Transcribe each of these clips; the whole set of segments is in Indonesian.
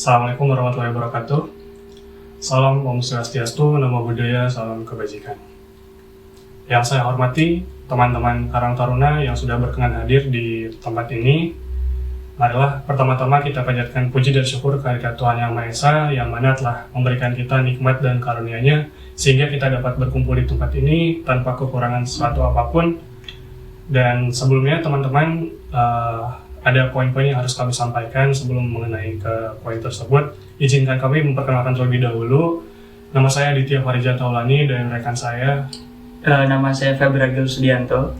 Assalamualaikum warahmatullahi wabarakatuh. Salam Om Swastiastu, Namo Buddhaya, salam kebajikan. Yang saya hormati teman-teman Karang Taruna yang sudah berkenan hadir di tempat ini. Marilah pertama-tama kita panjatkan puji dan syukur kehadirat Tuhan Yang Maha Esa yang mana telah memberikan kita nikmat dan karunia-Nya sehingga kita dapat berkumpul di tempat ini tanpa kekurangan sesuatu apapun. Dan sebelumnya teman-teman, ada poin-poin yang harus kami sampaikan sebelum mengenai ke poin tersebut. Izinkan kami memperkenalkan terlebih dahulu. Nama saya Aditya Farizah Taulani dan rekan saya. Nama saya Febragil Sudianto.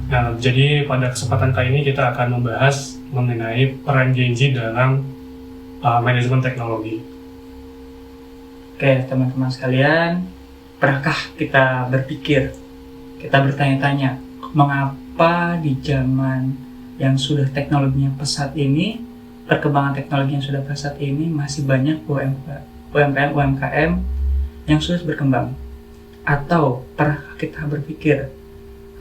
Nah, jadi pada kesempatan kali ini kita akan membahas mengenai peran Gen Z dalam manajemen teknologi. Oke, teman-teman sekalian, pernahkah kita berpikir, kita bertanya-tanya, mengapa di zaman yang sudah teknologinya pesat ini, perkembangan teknologi yang sudah pesat ini masih banyak UMKM yang sudah berkembang? Atau pernah kita berpikir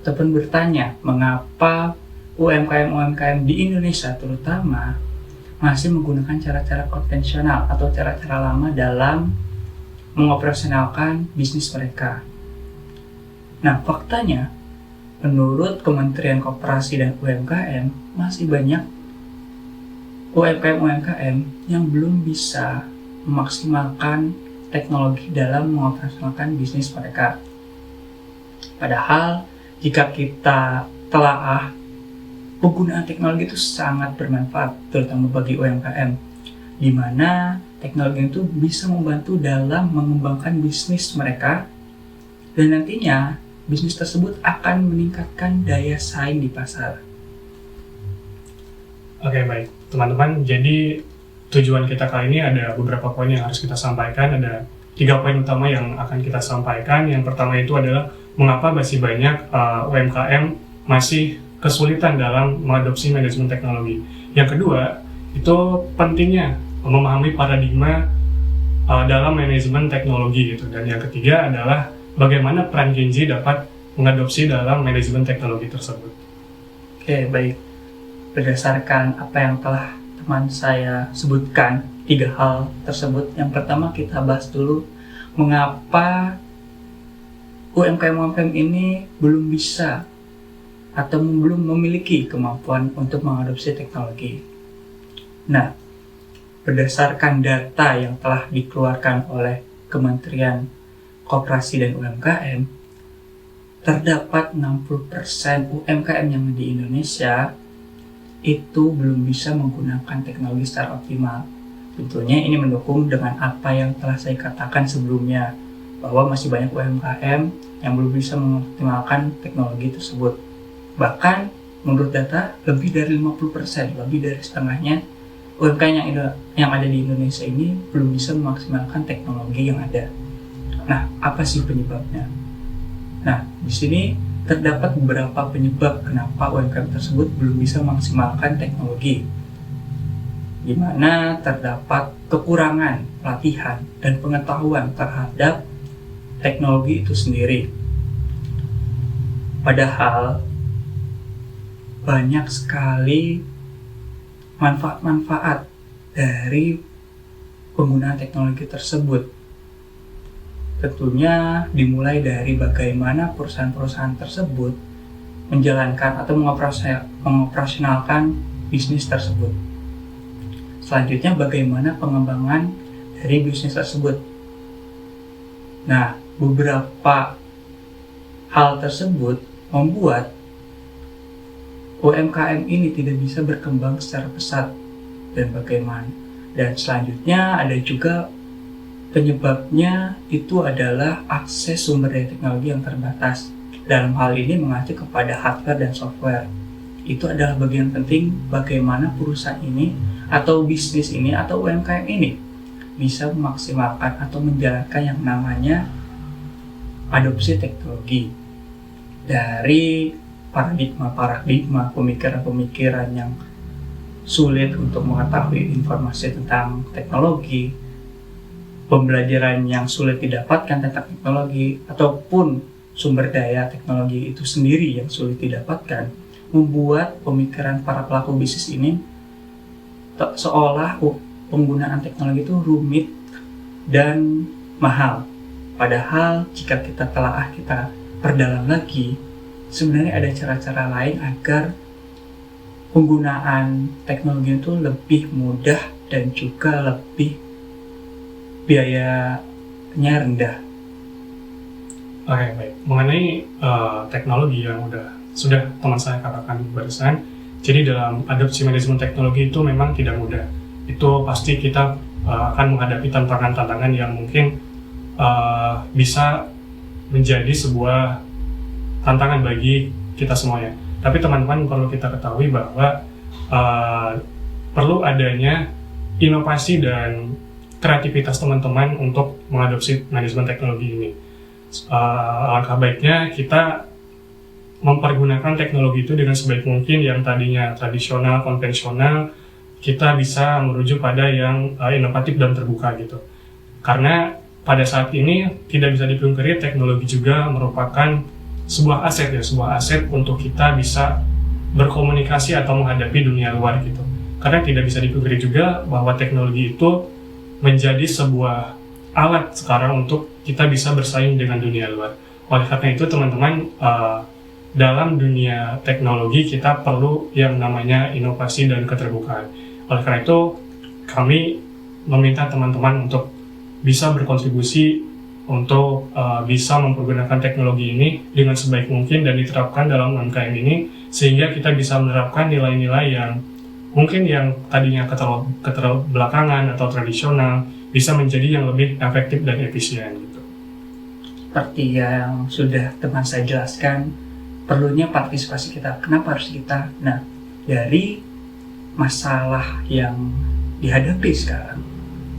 ataupun bertanya mengapa UMKM di Indonesia terutama masih menggunakan cara-cara konvensional atau cara-cara lama dalam mengoperasionalkan bisnis mereka? Nah, faktanya menurut Kementerian Koperasi dan UMKM, masih banyak UMKM yang belum bisa memaksimalkan teknologi dalam mengoperasionalkan bisnis mereka. Padahal, jika kita telaah, penggunaan teknologi itu sangat bermanfaat, terutama bagi UMKM, di mana teknologi itu bisa membantu dalam mengembangkan bisnis mereka, dan nantinya bisnis tersebut akan meningkatkan daya saing di pasar. Oke, baik. Teman-teman, jadi tujuan kita kali ini ada beberapa poin yang harus kita sampaikan. Ada 3 poin utama yang akan kita sampaikan. Yang pertama itu adalah mengapa masih banyak UMKM masih kesulitan dalam mengadopsi manajemen teknologi. Yang kedua, itu pentingnya memahami paradigma dalam manajemen teknologi gitu. Dan yang ketiga adalah bagaimana peran Gen Z dapat mengadopsi dalam manajemen teknologi tersebut. Oke, baik. Berdasarkan apa yang telah teman saya sebutkan, 3 hal tersebut. Yang pertama kita bahas dulu mengapa UMKM ini belum bisa atau belum memiliki kemampuan untuk mengadopsi teknologi. Nah, berdasarkan data yang telah dikeluarkan oleh Kementerian Koperasi dan UMKM, terdapat 60% UMKM yang di Indonesia itu belum bisa menggunakan teknologi secara optimal. Tentunya ini mendukung dengan apa yang telah saya katakan sebelumnya, bahwa masih banyak UMKM yang belum bisa mengoptimalkan teknologi tersebut. Bahkan menurut data, lebih dari 50%, lebih dari setengahnya UMKM yang ada di Indonesia ini belum bisa memaksimalkan teknologi yang ada. Nah, apa sih penyebabnya? Nah, di sini terdapat beberapa penyebab kenapa UMKM tersebut belum bisa memaksimalkan teknologi, di mana terdapat kekurangan pelatihan dan pengetahuan terhadap teknologi itu sendiri. Padahal banyak sekali manfaat-manfaat dari penggunaan teknologi tersebut. Tentunya dimulai dari bagaimana perusahaan-perusahaan tersebut menjalankan atau mengoperasionalkan bisnis tersebut. Selanjutnya bagaimana pengembangan dari bisnis tersebut. Nah, beberapa hal tersebut membuat UMKM ini tidak bisa berkembang secara pesat dan bagaimana. Dan selanjutnya ada juga penyebabnya itu adalah akses sumber daya teknologi yang terbatas. Dalam hal ini mengacu kepada hardware dan software. Itu adalah bagian penting bagaimana perusahaan ini atau bisnis ini atau UMKM ini bisa memaksimalkan atau menjalankan yang namanya adopsi teknologi dari paradigma pemikiran-pemikiran yang sulit untuk mengetahui informasi tentang teknologi, pembelajaran yang sulit didapatkan tentang teknologi, ataupun sumber daya teknologi itu sendiri yang sulit didapatkan, membuat pemikiran para pelaku bisnis ini seolah penggunaan teknologi itu rumit dan mahal. Padahal jika kita telaah, kita perdalam lagi, sebenarnya ada cara-cara lain agar penggunaan teknologi itu lebih mudah dan juga lebih biayanya rendah. Oke, baik. Mengenai teknologi yang sudah teman saya katakan barusan, jadi dalam adopsi manajemen teknologi itu memang tidak mudah. Itu pasti kita akan menghadapi tantangan-tantangan yang mungkin bisa menjadi sebuah tantangan bagi kita semuanya. Tapi teman-teman perlu kita ketahui bahwa perlu adanya inovasi dan kreativitas teman-teman untuk mengadopsi manajemen teknologi ini. Alangkah baiknya kita mempergunakan teknologi itu dengan sebaik mungkin. Yang tadinya tradisional, konvensional, kita bisa merujuk pada yang inovatif dan terbuka gitu. Karena pada saat ini tidak bisa dipungkiri teknologi juga merupakan sebuah aset untuk kita bisa berkomunikasi atau menghadapi dunia luar gitu. Karena tidak bisa dipungkiri juga bahwa teknologi itu menjadi sebuah alat sekarang untuk kita bisa bersaing dengan dunia luar. Oleh karena itu teman-teman, dalam dunia teknologi kita perlu yang namanya inovasi dan keterbukaan. Oleh karena itu kami meminta teman-teman untuk bisa berkontribusi untuk bisa mempergunakan teknologi ini dengan sebaik mungkin dan diterapkan dalam UMKM ini, sehingga kita bisa menerapkan nilai-nilai yang mungkin yang tadinya keterbelakangan atau tradisional bisa menjadi yang lebih efektif dan efisien gitu. Seperti yang sudah teman saya jelaskan, perlunya partisipasi kita. Kenapa harus kita? Nah, dari masalah yang dihadapi sekarang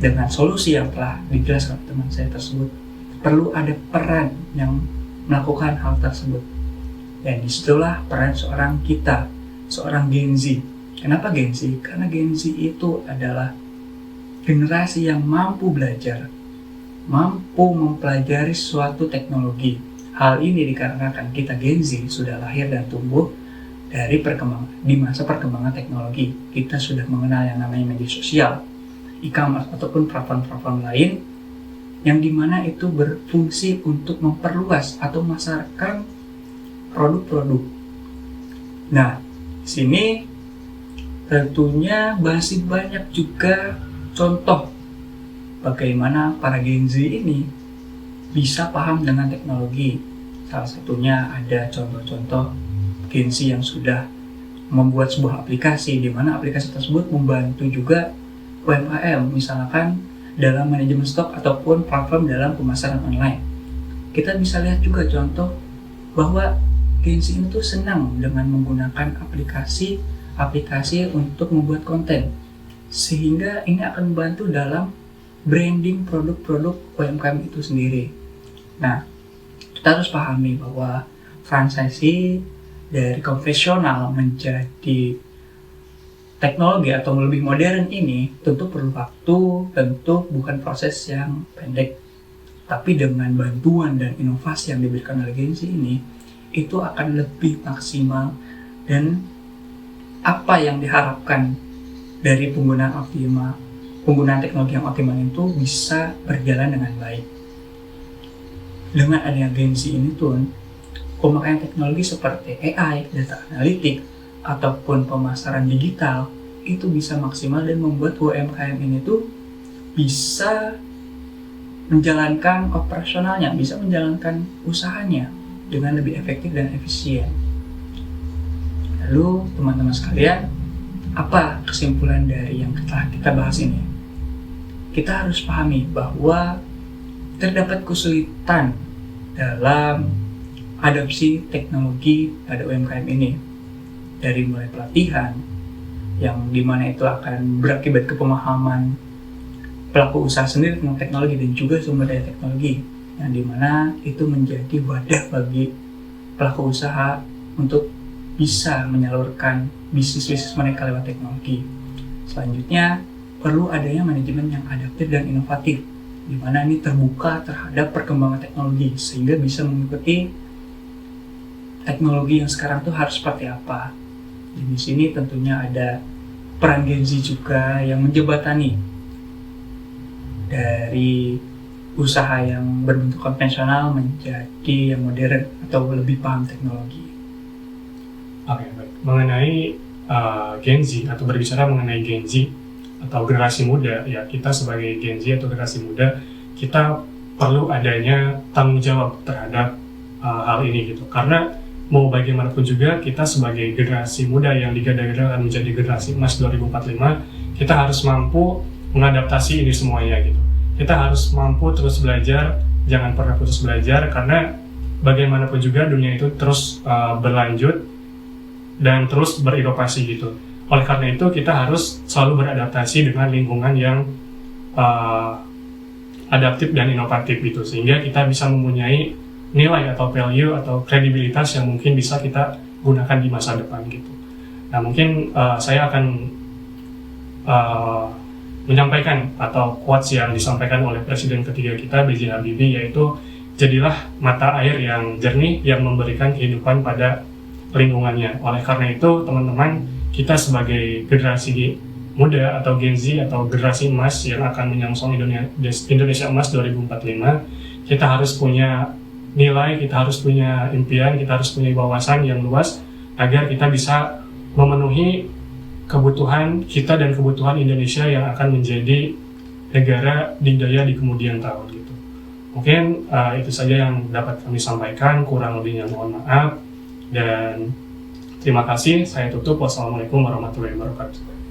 dengan solusi yang telah dijelaskan teman saya tersebut, perlu ada peran yang melakukan hal tersebut. Dan disitulah peran seorang Gen Z. Kenapa Gen Z? Karena Gen Z itu adalah generasi yang mampu belajar, mampu mempelajari suatu teknologi. Hal ini dikarenakan kita Gen Z sudah lahir dan tumbuh di masa perkembangan teknologi. Kita sudah mengenal yang namanya media sosial, e-commerce, ataupun platform-platform lain yang dimana itu berfungsi untuk memperluas atau memasarkan produk-produk. Nah, di sini tentunya masih banyak juga contoh bagaimana para Gen Z ini bisa paham dengan teknologi. Salah satunya ada contoh-contoh Gen Z yang sudah membuat sebuah aplikasi, di mana aplikasi tersebut membantu juga UMKM, misalkan dalam manajemen stok ataupun platform dalam pemasaran online. Kita bisa lihat juga contoh bahwa Gen Z itu senang dengan menggunakan aplikasi untuk membuat konten, sehingga ini akan membantu dalam branding produk-produk UMKM itu sendiri. Nah, kita harus pahami bahwa transisi dari konvensional menjadi teknologi atau lebih modern ini tentu perlu waktu, tentu bukan proses yang pendek. Tapi dengan bantuan dan inovasi yang diberikan oleh Gen Z ini, itu akan lebih maksimal, dan apa yang diharapkan dari penggunaan teknologi yang optimal itu bisa berjalan dengan baik. Dengan adanya Gen Z ini tuh, pemakaian teknologi seperti AI, data analitik, ataupun pemasaran digital itu bisa maksimal dan membuat UMKM ini tuh bisa menjalankan operasionalnya, bisa menjalankan usahanya dengan lebih efektif dan efisien. Lalu teman-teman sekalian, apa kesimpulan dari yang telah kita bahas ini? Kita harus pahami bahwa terdapat kesulitan dalam adopsi teknologi pada UMKM ini, dari mulai pelatihan yang dimana itu akan berakibat ke pemahaman pelaku usaha sendiri tentang teknologi dan juga sumber daya teknologi, yang dimana itu menjadi wadah bagi pelaku usaha untuk bisa menyalurkan bisnis mereka lewat teknologi. Selanjutnya, perlu adanya manajemen yang adaptif dan inovatif, di mana ini terbuka terhadap perkembangan teknologi sehingga bisa mengikuti teknologi yang sekarang tuh harus seperti apa. Dan di sini tentunya ada peran Gen Z juga yang menjembatani dari usaha yang berbentuk konvensional menjadi yang modern atau lebih paham teknologi. Oke, baik. Mengenai Gen Z atau berbicara mengenai Gen Z atau generasi muda, ya kita sebagai Gen Z atau generasi muda, kita perlu adanya tanggung jawab terhadap hal ini gitu. Karena mau bagaimanapun juga kita sebagai generasi muda yang digadang-gadang menjadi generasi emas 2045, kita harus mampu mengadaptasi ini semuanya gitu. Kita harus mampu terus belajar, jangan pernah putus belajar, karena bagaimanapun juga dunia itu terus berlanjut dan terus berinovasi gitu. Oleh karena itu kita harus selalu beradaptasi dengan lingkungan yang adaptif dan inovatif gitu, sehingga kita bisa mempunyai nilai atau value atau kredibilitas yang mungkin bisa kita gunakan di masa depan gitu. Nah mungkin saya akan menyampaikan atau quotes yang disampaikan oleh Presiden ketiga kita B.J. Habibie, yaitu jadilah mata air yang jernih yang memberikan kehidupan pada lingkungannya. Oleh karena itu teman-teman, kita sebagai generasi muda atau Gen Z atau generasi emas yang akan menyongsong Indonesia Emas 2045, kita harus punya nilai, kita harus punya impian, kita harus punya wawasan yang luas agar kita bisa memenuhi kebutuhan kita dan kebutuhan Indonesia yang akan menjadi negara dikdaya di kemudian tahun gitu. Mungkin itu saja yang dapat kami sampaikan, kurang lebihnya mohon maaf, dan terima kasih. Saya tutup. Wassalamualaikum warahmatullahi wabarakatuh.